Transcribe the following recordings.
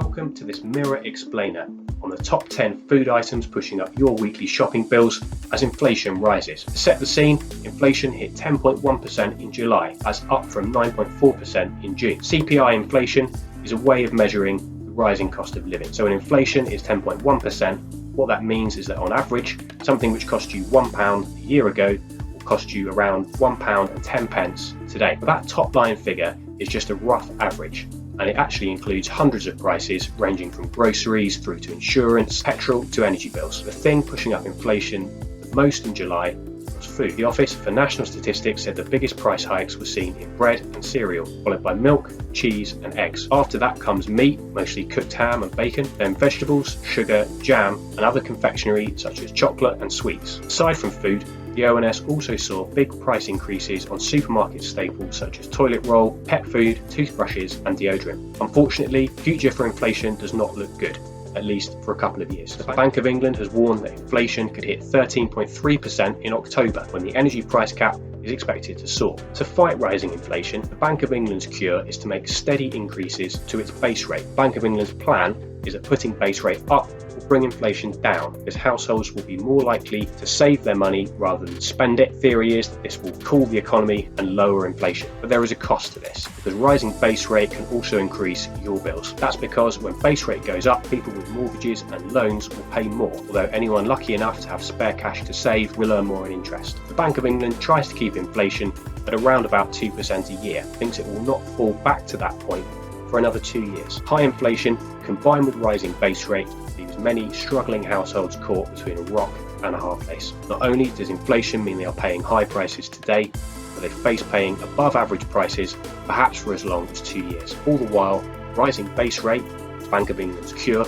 Welcome to this Mirror Explainer on the top 10 food items pushing up your weekly shopping bills as inflation rises. To set the scene, inflation hit 10.1% in July, that's up from 9.4% in June. CPI inflation is a way of measuring the rising cost of living. So when inflation is 10.1%, what that means is that on average, something which cost you £1 a year ago will cost you around £1.10 today. But that top line figure is just a rough average, and it actually includes hundreds of prices ranging from groceries through to insurance, petrol to energy bills. The thing pushing up inflation the most in July was food. The Office for National Statistics said the biggest price hikes were seen in bread and cereal, followed by milk, cheese and eggs. After that comes meat, mostly cooked ham and bacon, then vegetables, sugar, jam and other confectionery such as chocolate and sweets. Aside from food, the ONS also saw big price increases on supermarket staples such as toilet roll, pet food, toothbrushes and deodorant. Unfortunately, the future for inflation does not look good, at least for a couple of years. The Bank of England has warned that inflation could hit 13.3% in October, when the energy price cap is expected to soar. To fight rising inflation, the Bank of England's cure is to make steady increases to its base rate. Bank of England's plan is that putting base rate up will bring inflation down, because households will be more likely to save their money rather than spend it. Theory is that this will cool the economy and lower inflation. But there is a cost to this, because rising base rate can also increase your bills. That's because when base rate goes up, people with mortgages and loans will pay more, although anyone lucky enough to have spare cash to save will earn more in interest. The Bank of England tries to keep inflation at around about 2% a year, thinks it will not fall back to that point for another 2 years. High inflation combined with rising base rate leaves many struggling households caught between a rock and a hard place. Not only does inflation mean they are paying high prices today, but they face paying above average prices perhaps for as long as 2 years. All the while, rising base rate, Bank of England's cure,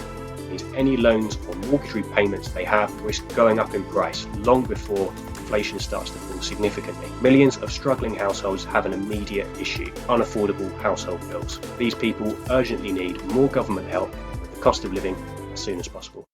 means any loans or mortgage repayments they have risk going up in price long before inflation starts to fall significantly. Millions of struggling households have an immediate issue: unaffordable household bills. These people urgently need more government help with the cost of living as soon as possible.